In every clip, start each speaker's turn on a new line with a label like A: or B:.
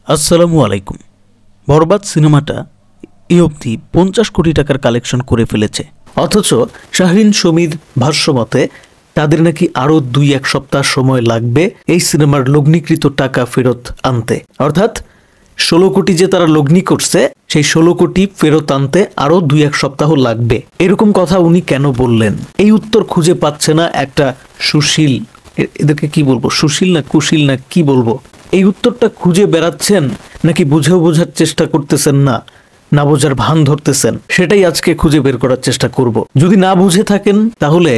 A: আসসালামু আলাইকুম। বরবাদ সিনেমাটা এই অবধি 50 কোটি টাকার কালেকশন করে ফেলেছে, অথচ শাহরিন সমীর ভাষ্যমতে তাদের নাকি আরও 2-1 সপ্তাহ সময় লাগবে এই সিনেমার লগ্নিকৃত টাকা ফেরত আনতে। অর্থাৎ 16 কোটি যে তারা লগ্নি করছে, সেই 16 কোটি ফেরত আনতে আরও 2-1 সপ্তাহ লাগবে। এরকম কথা উনি কেন বললেন? এই উত্তর খুঁজে পাচ্ছে না একটা সুশীল, এদেরকে কি বলবো, সুশীল না কুশীল না কি বলবো, এই উত্তরটা খুঁজে বেড়াচ্ছেন নাকি বুঝেও বোঝার চেষ্টা করতেছেন না বোঝার ভান ধরতেছেন, সেটাই আজকে খুঁজে বের করার চেষ্টা করব। যদি না বুঝে থাকেন তাহলে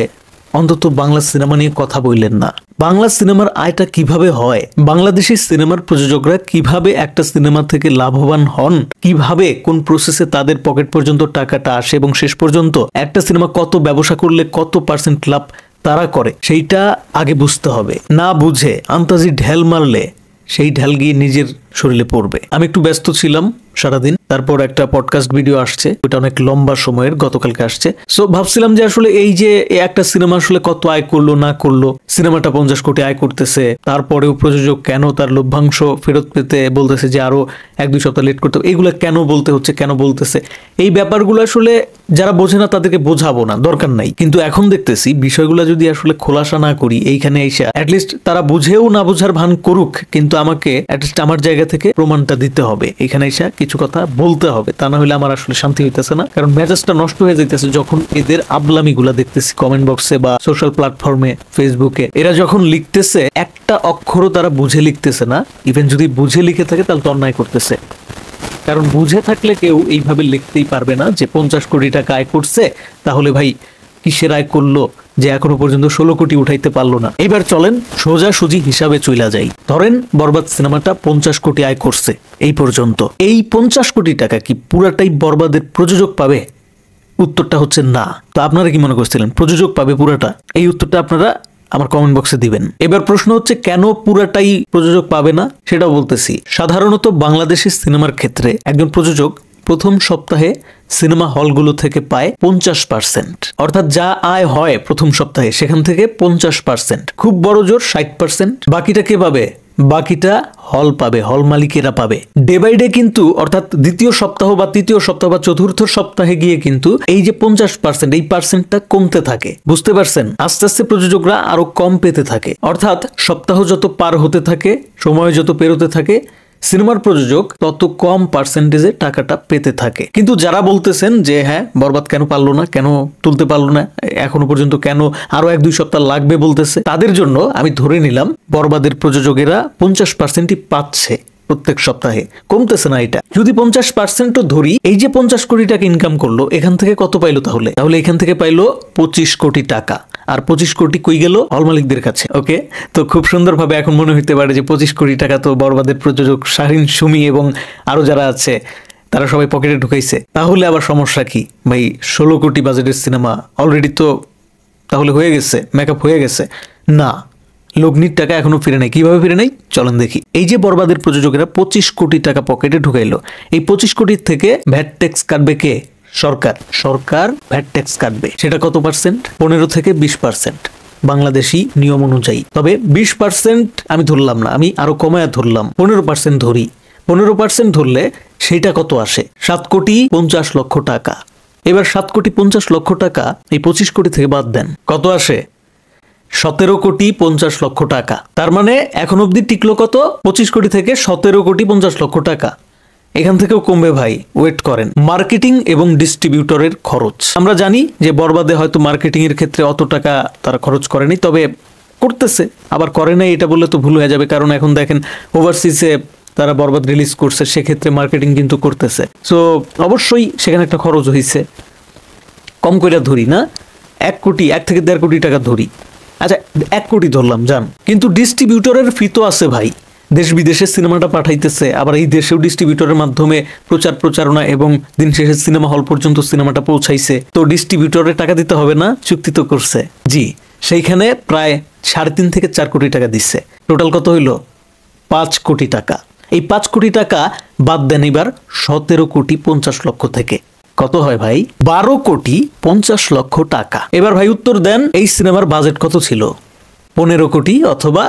A: অন্তত বাংলা সিনেমা নিয়ে কথা বললেন না। বাংলা সিনেমার আয়টা কিভাবে হয়, বাংলাদেশি সিনেমার প্রযোজকরা কিভাবে একটা সিনেমা থেকে লাভবান হন, কিভাবে কোন প্রসেসে তাদের পকেট পর্যন্ত টাকাটা আসে এবং শেষ পর্যন্ত একটা সিনেমা কত ব্যবসা করলে কত পার্সেন্ট লাভ তারা করে, সেইটা আগে বুঝতে হবে। না বুঝে আন্তাজি ঢেল মারলে সেই ঢেল গিয়ে নিজের শরীরে পড়বে। আমি একটু ব্যস্ত ছিলাম সারাদিন, তারপর একটা পডকাস্ট ভিডিও আসছে, ওটা অনেক লম্বা সময়ের, গতকালকে আসছে। সো ভাবছিলাম যে আসলে এই যে একটা সিনেমা আসলে কত আয় করলো না করলো, সিনেমাটা 50 কোটি আয় করতেছে, তারপরেও প্রযোজক কেন তার লভ্যাংশ ফেরত পেতে বলতেছে যে আরো 1-2 সপ্তাহ লেট করতে হবে, এগুলো কেন বলতে হচ্ছে, কেন বলতেছে, এই ব্যাপারগুলো আসলে যারা বোঝে না তাদেরকে বোঝাবো না, দরকার নাই। কিন্তু এখন দেখতেছি বিষয়গুলো যদি আসলে খোলাসা না করি এইখানে এসে, অ্যাটলিস্ট তারা বুঝেও না বোঝার ভান করুক, কিন্তু আমাকে অ্যাটলিস্ট আমার জায়গা থেকে প্রমাণটা দিতে হবে, এখানে এসে কিছু কথা বলতে হবে, তা না হলে আমার আসলে শান্তি হইতেছে না। কারণ মেজাজটা নষ্ট হয়ে যাইতেছে যখন এদের আবলামিগুলা দেখতেছি কমেন্ট বক্সে বা সোশ্যাল প্ল্যাটফর্মে, ফেসবুকে। এরা যখন লিখতেছে একটা অক্ষরও তারা বুঝে লিখতেছে না, ইভেন যদি বুঝে লিখে থাকে তাহলে তো অন্যায় করতেছে। কারণ বুঝে থাকলে কেউ এইভাবে লিখতেই পারবে না যে 50 কোটি টাকা আয় করছে, তাহলে ভাই কিসের আয় করলো যে এখনো পর্যন্ত 16 কোটি উঠাইতে পারলো না। এবার চলেন সোজাসুজি হিসাবে চইলা যাই। ধরেন বরবাদ সিনেমাটা 50 কোটি আয় করছে এই পর্যন্ত, এই 50 কোটি টাকা কি পুরাটাই বরবাদের প্রযোজক পাবে? উত্তরটা হচ্ছে না। তো আপনারা কি মনে করছিলেন প্রযোজক পাবে পুরাটা? এই উত্তরটা আপনারা আমার কমেন্ট বক্সে দিবেন। এবার প্রশ্ন হচ্ছে কেন পুরাটাই প্রযোজক পাবে না, সেটাও বলতেছি। সাধারণত বাংলাদেশের সিনেমার ক্ষেত্রে একজন প্রযোজক প্রথম সপ্তাহে সিনেমা হলগুলো থেকে পায় 50%, অর্থাৎ যা আয় হয় প্রথম সপ্তাহে সেখান থেকে 50%, খুব বড় জোর 60%। বাকিটা কে পাবে? বাকিটা হল পাবে, হল মালিকেরা পাবে। ডে বাই ডে কিন্তু, অর্থাৎ দ্বিতীয় সপ্তাহ বা তৃতীয় সপ্তাহ বা চতুর্থ সপ্তাহে গিয়ে কিন্তু এই যে 50%, এই পার্সেন্টটা কমতে থাকে। বুঝতে পারছেন? আস্তে আস্তে প্রযোজকরা আরো কম পেতে থাকে, অর্থাৎ সপ্তাহ যত পার হতে থাকে, সময় যত পেরোতে থাকে, সিনেমার প্রযোজক তত কম পার্সেন্টেজে টাকাটা পেতে থাকে। কিন্তু যারা বলতেছেন যে হ্যাঁ বরবাদ কেন পারলো না, কেন তুলতে পারলো না এখনো পর্যন্ত, কেন আরো 1-2 সপ্তাহ লাগবে বলতেছে, তাদের জন্য আমি ধরে নিলাম বরবাদের প্রযোজকেরা 50%ই পাচ্ছে প্রত্যেক সপ্তাহে, কমতেছে না এটা। যদি 50%ও ধরি, এই যে 50 কোটি টাকা ইনকাম করলো, এখান থেকে কত পাইলো? তাহলে এখান থেকে পাইলো 25 কোটি টাকা। আর 25 কোটি কই গেল? হল মালিকদের কাছে। ওকে, তো খুব সুন্দরভাবে এখন মনে হইতে পারে যে 25 কোটি টাকা তো বরবাদের প্রযোজক শাহরিন সুমি এবং আরো যারা আছে তারা সবাই পকেটে ঢুকাইছে। তাহলে আবার সমস্যা কি ভাই? 16 কোটি বাজেটের সিনেমা অলরেডি তো তাহলে হয়ে গেছে, মেকআপ হয়ে গেছে না, লগ্নির টাকা এখনো ফিরে নাই। কিভাবে ফিরে নাই চলেন দেখি। এই যে বরবাদের প্রযোজকেরা 25 কোটি টাকা পকেটে ঢুকাইলো, এই 25 কোটির থেকে ভ্যাট ট্যাক্স কাটবে কে? সরকার ভ্যাট ট্যাক্স কাটবে। সেটা কত পার্সেন্ট? 15 থেকে 20% বাংলাদেশি নিয়ম অনুযায়ী। তবে 20% আমি ধরলাম না, আমি আরো কমায় ধরলাম, 15% ধরি। 15% ধরলে সেইটা কত আসে? 7,50,00,000 টাকা। এবার 7,50,00,000 টাকা এই 25 কোটি থেকে বাদ দেন, কত আসে? 17,50,00,000 টাকা। তার মানে এখন অব্দি টিকলো কত? 25 কোটি থেকে 17,50,00,000 টাকা। এখান থেকেও কমবে ভাই, ওয়েট করেন। মার্কেটিং এবং ডিস্ট্রিবিউটরের খরচ, আমরা জানি যে বরবাদে হয়তো মার্কেটিং এর ক্ষেত্রে অত টাকা তারা খরচ করেনি, তবে করতেছে। আবার করে নাই এটা বললে তো ভুল হয়ে যাবে, কারণ এখন দেখেন ওভারসিজে তারা বরবাদ রিলিজ করছে, সেক্ষেত্রে মার্কেটিং কিন্তু করতেছে। সো অবশ্যই সেখানে একটা খরচ হয়েছে। কম করে ধরি না, 1 কোটি, 1 থেকে 1.5 কোটি টাকা ধরি। আচ্ছা 1 কোটি ধরলাম যান, কিন্তু ডিস্ট্রিবিউটরের ফি তো আছে ভাই। দেশ বিদেশে সিনেমাটা পাঠাইতেছে, আবার এই দেশেও ডিস্ট্রিবিউটরের মাধ্যমে প্রচারণা এবং দিন শেষে সিনেমা হল পর্যন্ত সিনেমাটা পৌঁছাইছে। তো ডিস্ট্রিবিউটরের টাকা দিতে হবে না? চুক্তি তো করছে। জি, সেইখানে প্রায় 3.5 থেকে 4 কোটি টাকা দিচ্ছে। টোটাল কত হইল? 5 কোটি টাকা। এই 5 কোটি টাকা বাদ দেন এবার 17,50,00,000 থেকে। কত হয় ভাই? 12,50,00,000 টাকা। এবার ভাই উত্তর দেন, এই সিনেমার বাজেট কত ছিল? 15 কোটি অথবা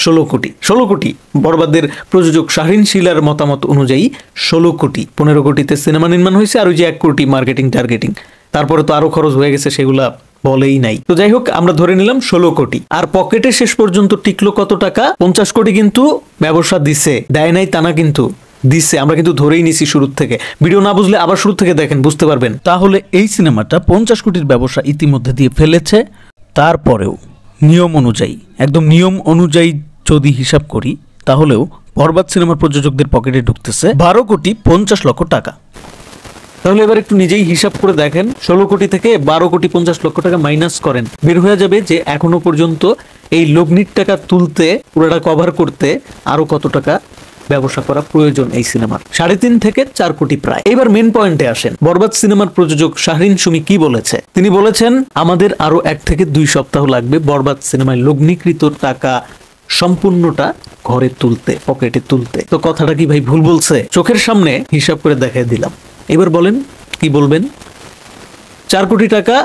A: 16 কোটি। 16 কোটি বরবাদের প্রযোজক শাহরিন শিলার মতামত অনুযায়ী 16 কোটি। 15 কোটিতে সিনেমা নির্মাণ হয়েছে, আর ওই যে 1 কোটি মার্কেটিং টার্গেটিং, তারপরে তো আরো খরচ হয়ে গেছে, সেগুলা বলেই নাই। তো যাই হোক, আমরা ধরে নিলাম 16 কোটি। আর পকেটে শেষ পর্যন্ত টিকলো কত টাকা? 50 কোটি। কিন্তু ব্যবসা দিছে, দেয় নাই তা না, কিন্তু দিছে। আমরা কিন্তু ধরেই নিছি শুরু থেকে। ভিডিও না বুঝলে আবার শুরু থেকে দেখেন, বুঝতে পারবেন। তাহলে এই সিনেমাটা 50 কোটির ব্যবসা ইতিমধ্যে দিয়ে ফেলেছে। তারপরেও নিয়ম অনুযায়ী, একদম নিয়ম অনুযায়ী যদি হিসাব করি, তাহলেও বরবাদ সিনেমার প্রযোজকদের পকেটে ঢুকতেছে 12,50,00,000 টাকা। তাহলে এবার একটু নিজেই হিসাব করে দেখেন, 16 কোটি থেকে 12,50,00,000 টাকা মাইনাস করেন, বের হয়ে যাবে যে এখনো পর্যন্ত এই লগ্নির টাকা তুলতে, পুরোটা কভার করতে আরো কত টাকা ব্যবসা করা প্রয়োজন এই সিনেমার। 3.5 থেকে 4 কোটি প্রায়। এবার মেন পয়েন্টে আসেন। বরবাদ সিনেমার প্রযোজক শাহরিন সুমি কি বলেছে? তিনি বলেছেন, আমাদের আরো 1 থেকে 2 সপ্তাহ লাগবে বরবাদ সিনেমায় লগ্নিকৃত টাকা সম্পূর্ণটা ঘরে তুলতে, পকেটে তুলতে। তো কথাটা কি ভাই ভুল বলছে? চোখের সামনে হিসাব করে দেখাই দিলাম। এবার বলেন কি বলবেন? 4 কোটি টাকা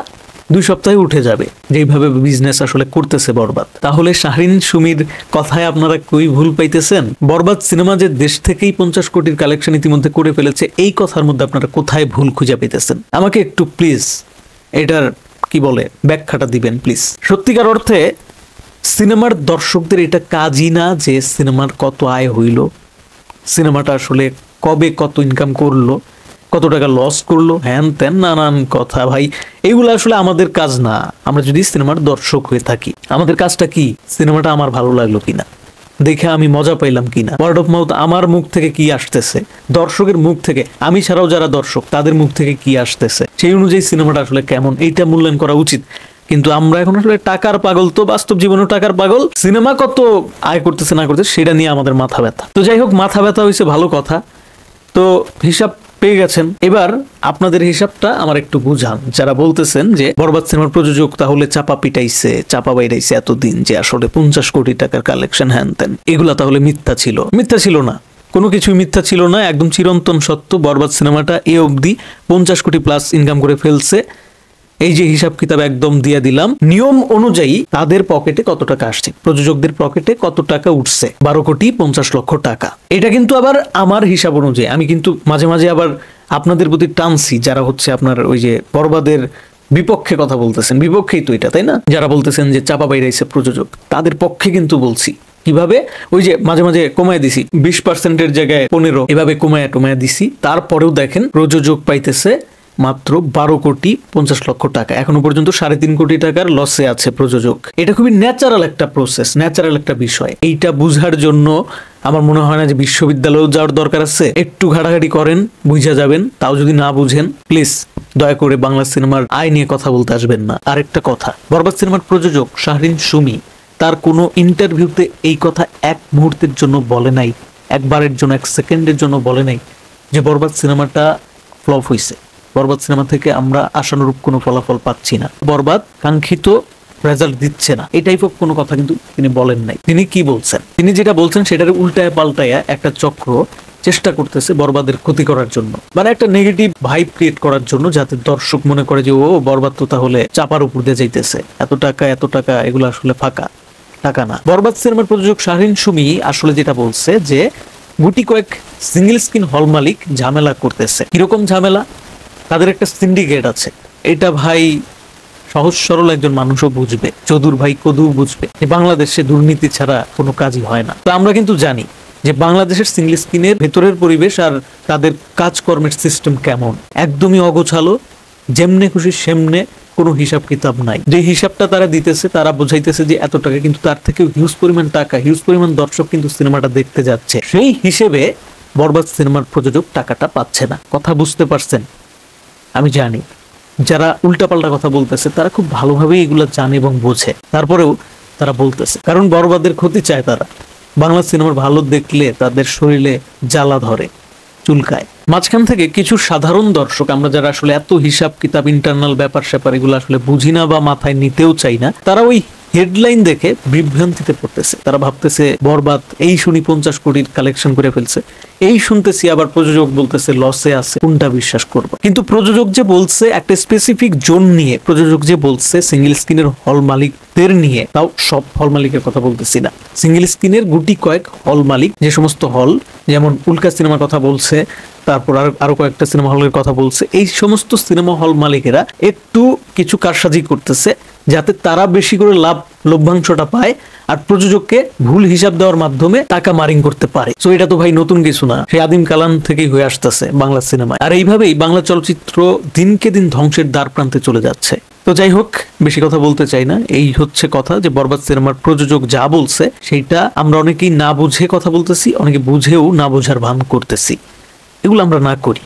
A: 2 সপ্তাহে উঠে যাবে, যেইভাবে বিজনেস আসলে করতেছে বরবাদ। তাহলে শাহরিন সুমির কথায় আপনারা কই ভুল পাইতেছেন? বরবাদ সিনেমা যে দেশ থেকেই 50 কোটির কালেকশন ইতিমধ্যে করে ফেলেছে, এই কথার মধ্যে আপনারা কোথায় ভুল খুঁজে পেতেছেন? আমাকে একটু প্লিজ এটার কি বলে ব্যাখ্যাটা দিবেন প্লিজ। সত্যিকার অর্থে সিনেমার দর্শকদের এটা কাজই না যে সিনেমার কত আয় হইল, সিনেমাটা আসলে কবে কত ইনকাম করলো, কত টাকা লস করলো, হ্যান ত্যান নানান কথা। ভাই এগুলো আসলে আমাদের কাজ না। আমরা যদি সিনেমার দর্শক হয়ে থাকি, আমাদের কাজটা কি? সিনেমাটা আমার ভালো লাগলো কিনা, দেখে আমি মজা পাইলাম কিনা, ওয়ার্ড অফ মাউথ আমার মুখ থেকে কি আসতেছে, দর্শকের মুখ থেকে, আমি ছাড়াও যারা দর্শক তাদের মুখ থেকে কি আসতেছে, সেই অনুযায়ী সিনেমাটা আসলে কেমন, এইটা মূল্যায়ন করা উচিত। কিন্তু আমরা এখন আসলে টাকার পাগল, তো বাস্তব জীবনেও টাকার পাগল। সিনেমা কত আয় করতেছে না করতেছে সেটা নিয়ে আমাদের মাথা ব্যথা। তো যাই হোক, মাথা ব্যথা হয়েছে ভালো কথা। তো হিসাব পেয়ে গেছেন। এবার আপনাদের হিসাবটা আমার একটু বুঝান, যারা বলতেছেন যে বরবাদ সিনেমার প্রযোজক তাহলে চাপা পিটাইছে, চাপা বাইরাইছে এতদিন, যে আসলে 50 কোটি টাকার কালেকশন হ্যান ত্যান, এগুলা তাহলে মিথ্যা ছিল। মিথ্যা ছিল না, কোনো কিছুই মিথ্যা ছিল না, একদম চিরন্তন সত্য। বরবাদ সিনেমাটা এ অবধি 50 কোটি প্লাস ইনকাম করে ফেলছে। এই যে হিসাব কিতাব একদম দিয়ে দিলাম, নিয়ম অনুযায়ী তাদের পকেটে কত টাকা আসছে, প্রযোজকদের পকেটে কত টাকা উঠছে, 12,50,00,000 টাকা। এটা কিন্তু আবার আমার হিসাব অনুযায়ী। আমি কিন্তু মাঝে মাঝে আবার আপনাদের প্রতি টানছি, যারা হচ্ছে আপনার ওই যে বরবাদের বিপক্ষে কথা বলতেছেন, বিপক্ষেই তো এটা, তাই না? যারা বলতেছেন যে চাপা বাইরাইছে প্রযোজক, তাদের পক্ষে কিন্তু বলছি। কিভাবে? ওই যে মাঝে মাঝে কমায় দিছি, 20%-এর জায়গায় 15, এভাবে কমায় দিছি। তারপরেও দেখেন প্রযোজক পাইতেছে মাত্র 12,50,00,000 টাকা। এখনো পর্যন্ত 3.5 কোটি টাকার লসে আছে প্রযোজক। এটা খুবই ন্যাচারাল একটা প্রসেস, ন্যাচারাল একটা বিষয়। এইটা বুঝার জন্য আমার মনে হয় না যে বিশ্ববিদ্যালয়েও যাওয়ার দরকার আছে। একটু ঘাটাঘাটি করেন, বুঝা যাবেন। তাও যদি না বুঝেন, প্লিজ দয়া করে বাংলা সিনেমার আয় নিয়ে কথা বলতে আসবেন না। আরেকটা কথা, বরবাদ সিনেমার প্রযোজক শাহরিন সুমি তার কোনো ইন্টারভিউতে এই কথা এক মুহূর্তের জন্য বলে নাই, একবারের জন্য, 1 সেকেন্ডের জন্য বলে নাই যে বরবাদ সিনেমাটা ফ্লপ হয়েছে, বরবাদ সিনেমা থেকে আমরা আশানুরূপ কোনো ফলাফল পাচ্ছি না, বরবাদ কাঙ্ক্ষিত রেজাল্ট দিচ্ছে না, এই টাইপ অফ কোনো কথা কিন্তু তিনি বলেন নাই। তিনি কি বলছেন? তিনি যেটা বলছেন সেটার উল্টায় পাল্টায় একটা চক্র চেষ্টা করতেছে বরবাদের ক্ষতি করার জন্য, মানে একটা নেগেটিভ ভাইব ক্রিয়েট করার জন্য, যাতে দর্শক মনে করে যে ও বরবাদ তো তাহলে চাপার উপর দিয়ে যাইতেছে, এত টাকা, এগুলো আসলে ফাঁকা টাকা না। বরবাদ সিনেমার প্রযোজক শাহরিন সুমি আসলে যেটা বলছে যে গুটি কয়েক সিঙ্গেল স্ক্রিন হল মালিক ঝামেলা করতেছে। কিরকম ঝামেলা? তাদের একটা সিন্ডিকেট আছে। এটা ভাই সহজ সরল একজন মানুষও বুঝবে, চদুর ভাই কদু বুঝবে যে বাংলাদেশে দুর্নীতি ছাড়া কোনো কাজই হয় না। তো আমরা কিন্তু জানি যে বাংলাদেশের সিঙ্গেল স্ক্রিনের ভেতরের পরিবেশ আর তাদের কাজকর্মের সিস্টেম কেমন, একদমই অগোছালো, যেমনে খুশি সেমনে, কোনো হিসাব কিতাব নাই। যে হিসাবটা তারা দিতেছে, তারা বোঝাইতেছে যে এত টাকা, কিন্তু তার থেকে হিউজ পরিমাণ টাকা, হিউজ পরিমাণ দর্শক কিন্তু সিনেমাটা দেখতে যাচ্ছে। সেই হিসেবে বরবাদ সিনেমার প্রযোজক টাকাটা পাচ্ছে না। কথা বুঝতে পারছেন? আমি জানি যারা উল্টাপাল্টা কথা বলতেছে তারা খুব ভালোভাবে এগুলো জানে এবং বোঝে, তারপরেও তারা বলতেছে, কারণ বরবাদের ক্ষতি চায় তারা। বাংলা সিনেমার ভালো দেখলে তাদের শরীরে জ্বালা ধরে, চুলকায়। মাঝখান থেকে কিছু সাধারণ দর্শক, আমরা যারা আসলে এত হিসাব কিতাব, ইন্টারনাল ব্যাপার স্যাপার এগুলো আসলে বুঝি না বা মাথায় নিতেও চাই না, তারা ওই হেডলাইন দেখে বিভ্রান্তিতে পড়তেছে। তারা ভাবতেছে বরবাদ এই শুনি 50 কোটির কালেকশন করে ফেলছে, এই শুনতেছি আবার প্রযোজক বলতেছে লসে আছে, কোনটা বিশ্বাস করব? কিন্তু প্রযোজক যে বলছে একটা স্পেসিফিক জোন নিয়ে, প্রযোজক যে বলছে সিঙ্গেল স্ক্রিনের হল মালিকদের নিয়ে, তাও সব হল মালিকের কথা বলতেছি না, সিঙ্গেল স্ক্রিনের গুটি কয়েক হল মালিক, যে সমস্ত হল, যেমন উল্কা সিনেমার কথা বলছে, তারপর আরো কয়েকটা সিনেমা হলের কথা বলছে, এই সমস্ত সিনেমা হল মালিকেরা একটু কিছু কারসাজি করতেছে যাতে তারা বেশি করে লভ্যাংশটা পায় আর প্রযোজককে ভুল হিসাব দেওয়ার মাধ্যমে টাকা মারিং করতে পারে। সো এটা তো ভাই নতুন কিছু না, সেই আদিম কালাম থেকেই হয়ে আসতেছে বাংলা সিনেমায়। আর এইভাবেই বাংলা চলচ্চিত্র দিনকে দিন ধ্বংসের দ্বার প্রান্তে চলে যাচ্ছে। তো যাই হোক, বেশি কথা বলতে চাই না। এই হচ্ছে কথা যে বরবাদ সিনেমার প্রযোজক যা বলছে সেইটা আমরা অনেকেই না বুঝে কথা বলতেছি, অনেকে বুঝেও না বোঝার ভান করতেছি। এগুলো আমরা না করি।